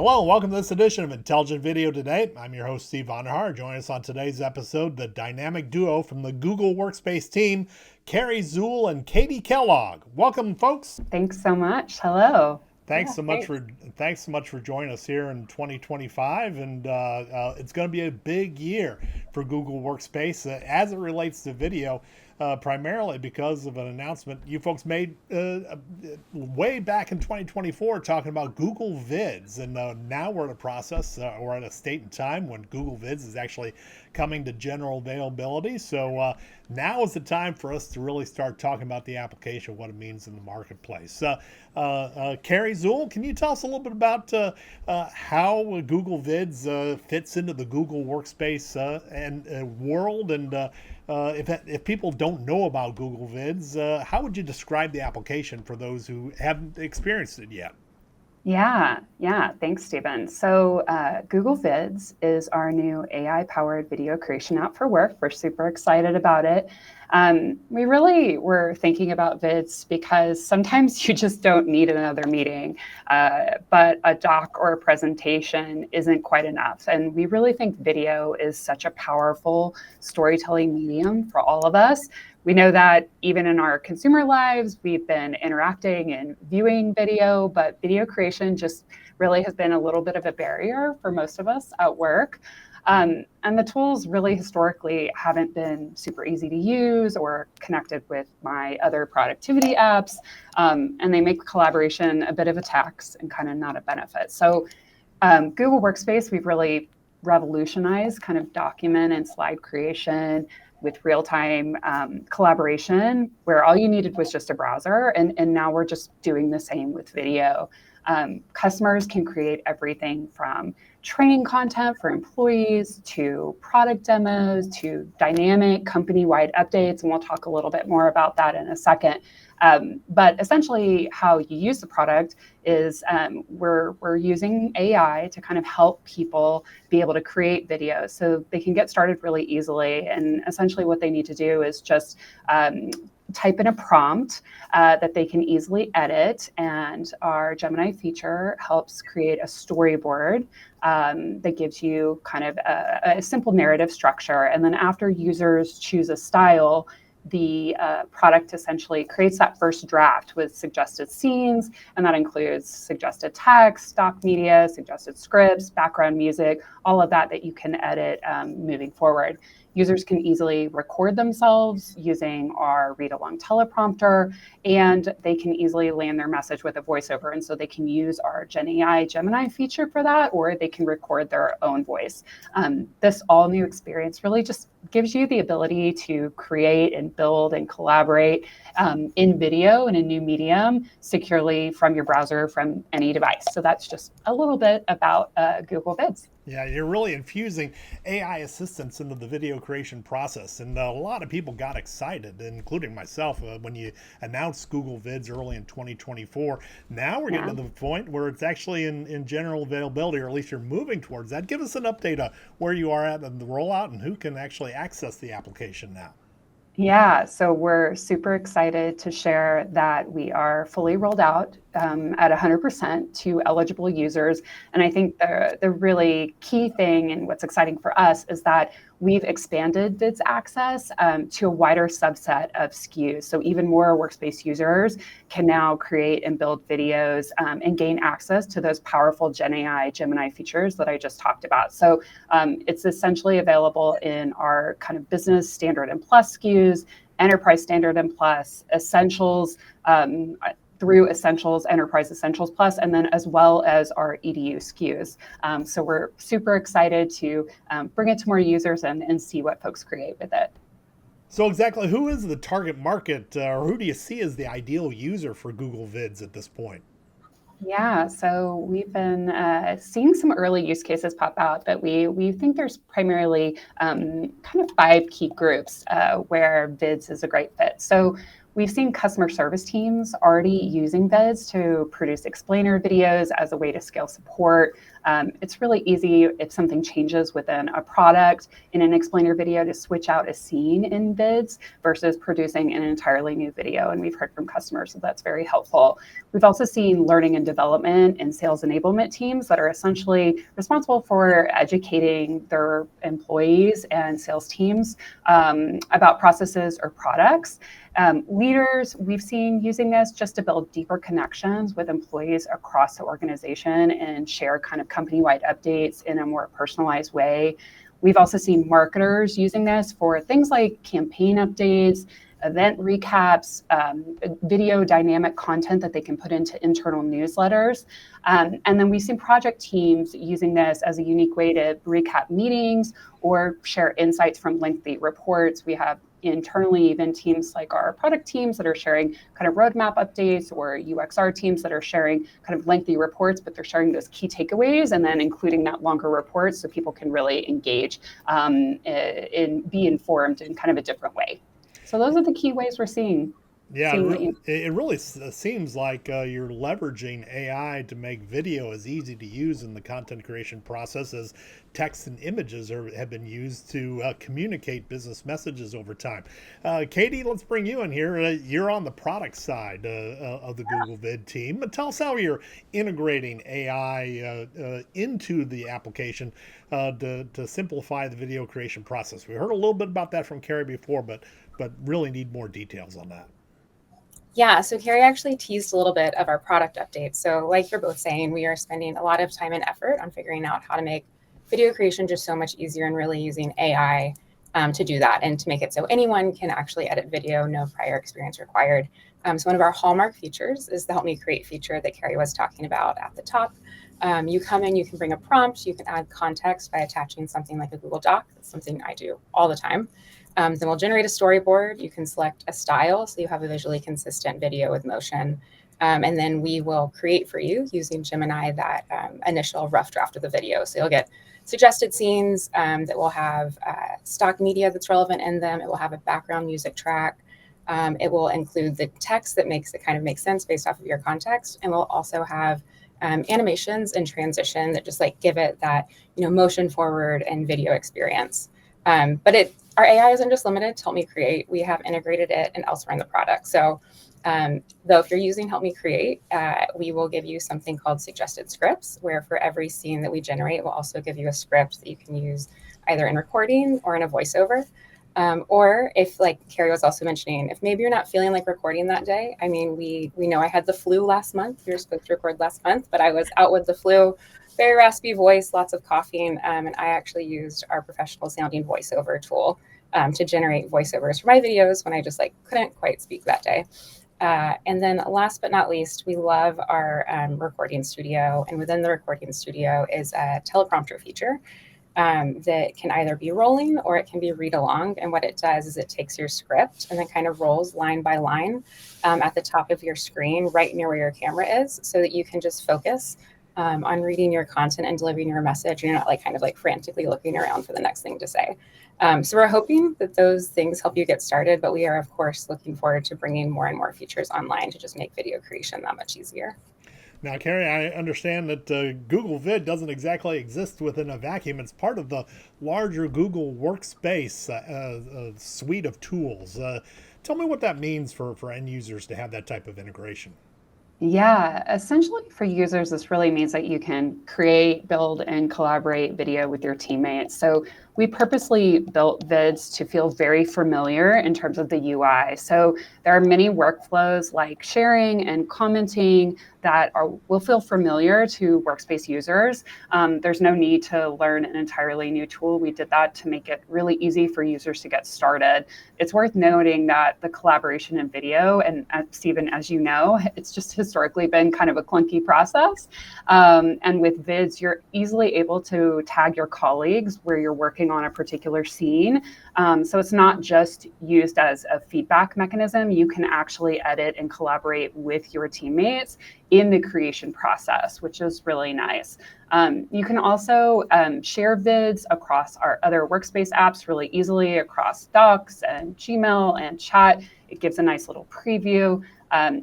Hello, and welcome to this edition of Intelligent Video Today. I'm your host, Steve Vonderhaar. Joining us on today's episode, the dynamic duo from the Google Workspace team, Kari, Szul, and Katie Kellogg. Welcome, folks. Thanks so much. Hello. Thanks so much for joining us here in 2025, and it's going to be a big year for Google Workspace as it relates to video. Primarily because of an announcement you folks made way back in 2024 talking about Google Vids. And now we're in a process, we're at a state and time when Google Vids is actually coming to general availability. So now is the time for us to really start talking about the application, what it means in the marketplace. Kari, Szul, can you tell us a little bit about how Google Vids fits into the Google Workspace and world, and if people don't know about Google Vids, how would you describe the application for those who haven't experienced it yet? Yeah. Thanks, Stephen. So Google Vids is our new AI-powered video creation app for work. We're super excited about it. We really were thinking about Vids because sometimes you just don't need another meeting, but a doc or a presentation isn't quite enough. And we really think video is such a powerful storytelling medium for all of us. We know that even in our consumer lives, we've been interacting and viewing video, but video creation just really has been a little bit of a barrier for most of us at work. And the tools really historically haven't been super easy to use or connected with my other productivity apps. And they make collaboration a bit of a tax and kind of not a benefit. So Google Workspace, we've really revolutionized kind of document and slide creation with real-time collaboration, where all you needed was just a browser. And now we're just doing the same with video. Customers can create everything from training content for employees to product demos to dynamic company-wide updates. And we'll talk a little bit more about that in a second. But essentially how you use the product is we're using AI to kind of help people be able to create videos so they can get started really easily. And essentially what they need to do is just type in a prompt that they can easily edit. And our Gemini feature helps create a storyboard that gives you kind of a simple narrative structure. And then after users choose a style, the product essentially creates that first draft with suggested scenes, and that includes suggested text, stock media, suggested scripts, background music, all of that you can edit moving forward. Users can easily record themselves using our read-along teleprompter, and they can easily land their message with a voiceover. And so they can use our Gen AI Gemini feature for that, or they can record their own voice. This all new experience really just gives you the ability to create and build and collaborate in video in a new medium securely from your browser, from any device. So that's just a little bit about Google Vids. Yeah, you're really infusing AI assistance into the video creation process. And a lot of people got excited, including myself, when you announced Google Vids early in 2024. Now we're getting to the point where it's actually in general availability, or at least you're moving towards that. Give us an update on where you are at in the rollout and who can actually access the application now. Yeah, so we're super excited to share that we are fully rolled out at 100% to eligible users. And I think the really key thing and what's exciting for us is that we've expanded Vids access to a wider subset of SKUs. So even more Workspace users can now create and build videos and gain access to those powerful Gen AI Gemini features that I just talked about. So it's essentially available in our kind of business standard and plus SKUs, enterprise standard and plus, essentials, through Essentials, Enterprise Essentials Plus, and then as well as our EDU SKUs. So we're super excited to bring it to more users and see what folks create with it. So exactly who is the target market, or who do you see as the ideal user for Google Vids at this point? Yeah, so we've been seeing some early use cases pop out, but we think there's primarily kind of 5 key groups where Vids is a great fit. So we've seen customer service teams already using Vids to produce explainer videos as a way to scale support. It's really easy if something changes within a product in an explainer video to switch out a scene in Vids versus producing an entirely new video. And we've heard from customers that that's very helpful. We've also seen learning and development and sales enablement teams that are essentially responsible for educating their employees and sales teams about processes or products. Leaders, we've seen using this just to build deeper connections with employees across the organization and share kind of company-wide updates in a more personalized way. We've also seen marketers using this for things like campaign updates, event recaps, video dynamic content that they can put into internal newsletters. And then we've seen project teams using this as a unique way to recap meetings or share insights from lengthy reports. We have internally even teams like our product teams that are sharing kind of roadmap updates, or UXR teams that are sharing kind of lengthy reports, but they're sharing those key takeaways and then including that longer report so people can really engage and be informed in kind of a different way. So those are the key ways we're seeing. Yeah, it really seems like you're leveraging AI to make video as easy to use in the content creation process as text and images have been used to communicate business messages over time. Katie, let's bring you in here. You're on the product side of the GoogleVid team. But tell us how you're integrating AI into the application to simplify the video creation process. We heard a little bit about that from Kari before, but really need more details on that. Yeah, so Kari actually teased a little bit of our product update. So like you're both saying, we are spending a lot of time and effort on figuring out how to make video creation just so much easier and really using AI to do that and to make it so anyone can actually edit video, no prior experience required. So one of our hallmark features is the Help Me Create feature that Kari was talking about at the top. You come in, you can bring a prompt, you can add context by attaching something like a Google Doc. That's something I do all the time. Then we'll generate a storyboard. You can select a style so you have a visually consistent video with motion. And then we will create for you using Gemini that initial rough draft of the video. So you'll get suggested scenes that will have stock media that's relevant in them. It will have a background music track. It will include the text that makes it kind of make sense based off of your context. And we'll also have animations and transition that just like give it that, motion forward and video experience. But our AI isn't just limited to Help Me Create. We have integrated it and elsewhere in the product. So though if you're using Help Me Create, we will give you something called suggested scripts, where for every scene that we generate, we'll also give you a script that you can use either in recording or in a voiceover. Or if, like Kari was also mentioning, if maybe you're not feeling like recording that day. I mean, we know I had the flu last month. We were supposed to record last month, but I was out with the flu. Very raspy voice, lots of coughing, and I actually used our professional sounding voiceover tool to generate voiceovers for my videos when I just couldn't quite speak that day. And then last but not least, we love our recording studio, and within the recording studio is a teleprompter feature that can either be rolling or it can be read along. And what it does is it takes your script and then kind of rolls line by line at the top of your screen right near where your camera is, so that you can just focus on reading your content and delivering your message. You're not frantically looking around for the next thing to say. So we're hoping that those things help you get started, but we are, of course, looking forward to bringing more and more features online to just make video creation that much easier. Now, Kari, I understand that GoogleVid doesn't exactly exist within a vacuum. It's part of the larger Google Workspace suite of tools. Tell me what that means for end users to have that type of integration. Yeah, essentially for users, this really means that you can create, build, and collaborate video with your teammates. So we purposely built Vids to feel very familiar in terms of the UI. So there are many workflows like sharing and commenting that will feel familiar to Workspace users. There's no need to learn an entirely new tool. We did that to make it really easy for users to get started. It's worth noting that the collaboration in video, and Stephen, as you know, it's just historically been kind of a clunky process. And with Vids, you're easily able to tag your colleagues where you're working on a particular scene. So it's not just used as a feedback mechanism. You can actually edit and collaborate with your teammates in the creation process, which is really nice. You can also share Vids across our other Workspace apps really easily across Docs and Gmail and chat. It gives a nice little preview.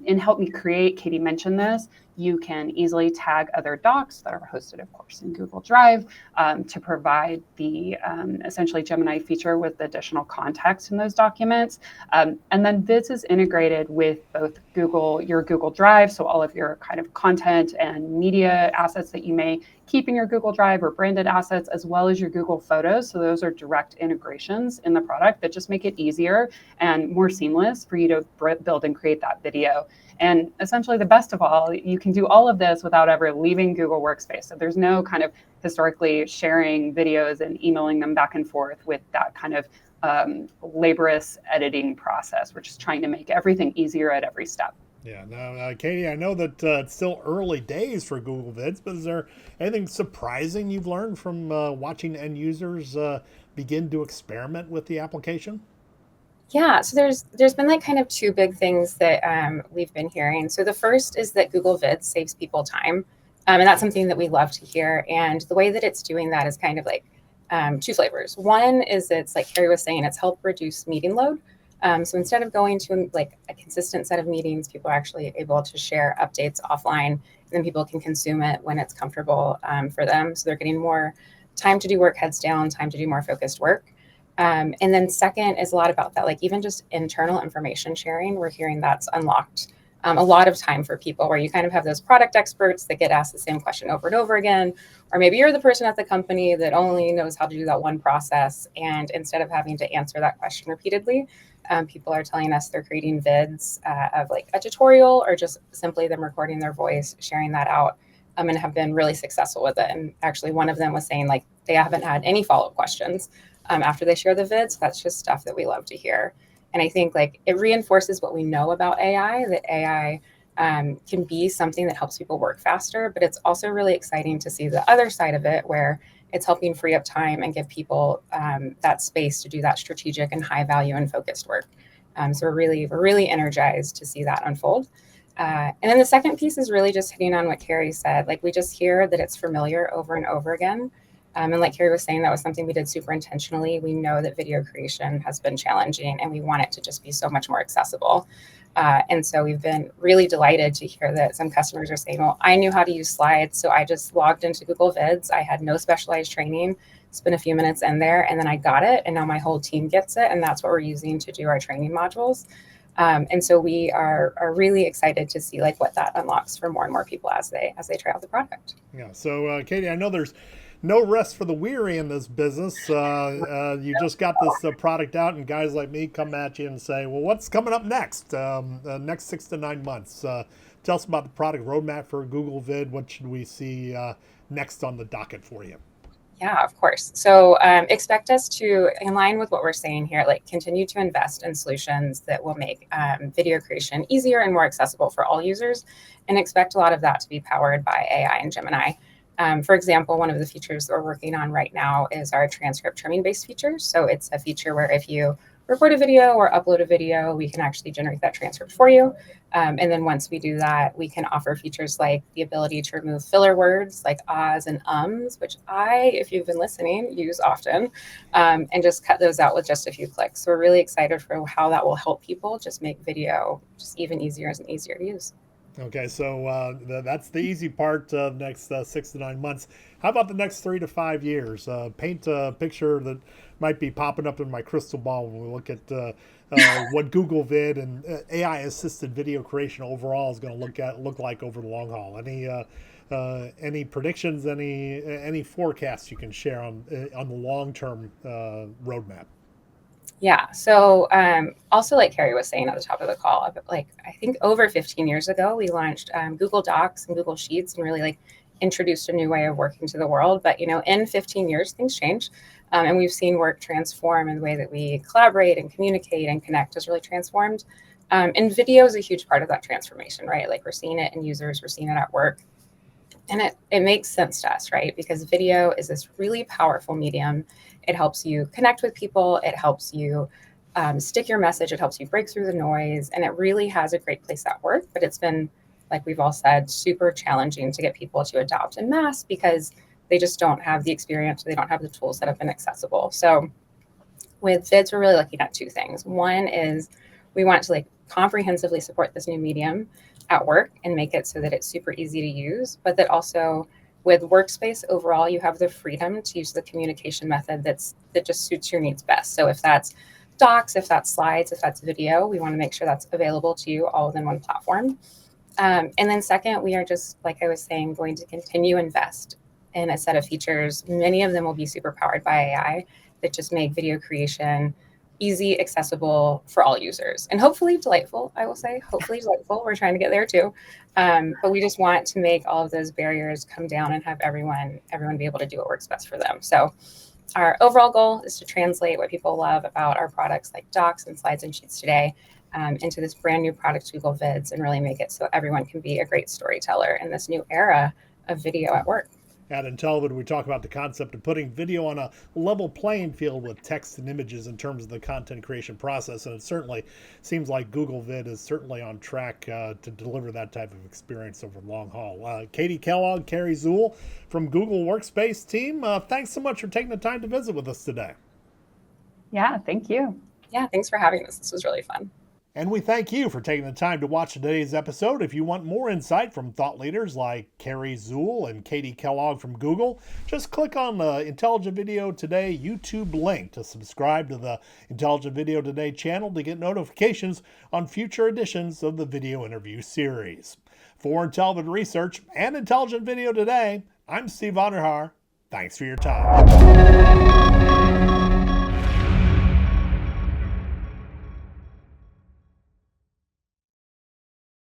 In Help Me Create, Katie mentioned this, You can easily tag other docs that are hosted, of course, in Google Drive to provide the essentially Gemini feature with additional context in those documents. And then Vids is integrated with both your Google Drive, so all of your kind of content and media assets that you may keep in your Google Drive or branded assets, as well as your Google Photos. So those are direct integrations in the product that just make it easier and more seamless for you to build and create that video. And essentially, the best of all, you can do all of this without ever leaving Google Workspace. So there's no kind of historically sharing videos and emailing them back and forth with that kind of laborious editing process. We're just trying to make everything easier at every step. Yeah. Now, Katie, I know that it's still early days for Google Vids, but is there anything surprising you've learned from watching end users begin to experiment with the application? Yeah, so there's been like kind of two big things that we've been hearing. So the first is that GoogleVid saves people time, and that's something that we love to hear. And the way that it's doing that is kind of like two flavors. One is it's like Kari was saying, it's helped reduce meeting load. So instead of going to like a consistent set of meetings, people are actually able to share updates offline, and then people can consume it when it's comfortable for them. So they're getting more time to do work heads down, time to do more focused work. And then second is a lot about that, like even just internal information sharing. We're hearing that's unlocked a lot of time for people where you kind of have those product experts that get asked the same question over and over again, or maybe you're the person at the company that only knows how to do that one process. And instead of having to answer that question repeatedly, people are telling us they're creating vids of like a tutorial or just simply them recording their voice, sharing that out, and have been really successful with it. And actually one of them was saying like they haven't had any follow-up questions after they share the vids. That's just stuff that we love to hear. And I think like it reinforces what we know about AI, that AI can be something that helps people work faster, but it's also really exciting to see the other side of it where it's helping free up time and give people that space to do that strategic and high value and focused work. So we're really energized to see that unfold. And then the second piece is really just hitting on what Kari said. Like we just hear that it's familiar over and over again. And like Kari was saying, that was something we did super intentionally. We know that video creation has been challenging and we want it to just be so much more accessible. And so we've been really delighted to hear that some customers are saying, well, I knew how to use slides, so I just logged into Google Vids. I had no specialized training, spent a few minutes in there, and then I got it. And now my whole team gets it. And that's what we're using to do our training modules. And so we are really excited to see like what that unlocks for more and more people as they try out the product. Yeah. So, Katie, I know there's no rest for the weary in this business. You just got this product out, and guys like me come at you and say, well, what's coming up next? Next 6 to 9 months. Tell us about the product roadmap for GoogleVid. What should we see next on the docket for you? Yeah, of course. So expect us to, in line with what we're saying here, like continue to invest in solutions that will make video creation easier and more accessible for all users, and expect a lot of that to be powered by AI and Gemini. For example, one of the features that we're working on right now is our transcript trimming based feature. So it's a feature where if you record a video or upload a video, we can actually generate that transcript for you. And then once we do that, we can offer features like the ability to remove filler words like ahs and ums, which if you've been listening, use often, and just cut those out with just a few clicks. So we're really excited for how that will help people just make video just even easier and easier to use. Okay, so that's the easy part of the next 6 to 9 months. How about the next 3 to 5 years? Paint a picture that might be popping up in my crystal ball when we look at what GoogleVid and AI-assisted video creation overall is going to look like over the long haul. Any predictions? Any forecasts you can share on the long-term roadmap? Yeah. So also like Kari was saying at the top of the call, like I think over 15 years ago, we launched Google Docs and Google Sheets and really like introduced a new way of working to the world. But, in 15 years, things change. And we've seen work transform, and the way that we collaborate and communicate and connect has really transformed. And video is a huge part of that transformation, right? Like we're seeing it in users, we're seeing it at work. And it makes sense to us, right? Because video is this really powerful medium. It helps you connect with people. It helps you stick your message. It helps you break through the noise. And it really has a great place at work. But it's been, like we've all said, super challenging to get people to adopt en masse because they just don't have the experience. They don't have the tools that have been accessible. So with Vids, we're really looking at two things. One is we want to like comprehensively support this new medium at work and make it so that it's super easy to use, but that also with Workspace overall, you have the freedom to use the communication method that just suits your needs best. So if that's docs, if that's slides, if that's video, we want to make sure that's available to you all within one platform. And then second, we are just, like I was saying, going to continue invest in a set of features. Many of them will be super powered by AI that just make video creation easy, accessible for all users, and hopefully delightful. I will say, hopefully delightful. We're trying to get there too, but we just want to make all of those barriers come down and have everyone be able to do what works best for them. So our overall goal is to translate what people love about our products like docs and slides and sheets today into this brand new product, Google Vids, and really make it so everyone can be a great storyteller in this new era of video at work. At IntelliVid, we talk about the concept of putting video on a level playing field with text and images in terms of the content creation process. And it certainly seems like GoogleVid is certainly on track to deliver that type of experience over the long haul. Katie Kellogg, Kari, Szul from Google Workspace team, thanks so much for taking the time to visit with us today. Yeah, thank you. Yeah, thanks for having us. This was really fun. And we thank you for taking the time to watch today's episode. If you want more insight from thought leaders like Kari, Szul, and Katie Kellogg from Google, just click on the Intelligent Video Today YouTube link to subscribe to the Intelligent Video Today channel to get notifications on future editions of the video interview series. For IntelliVid Research and Intelligent Video Today, I'm Steve Vonderhaar. Thanks for your time.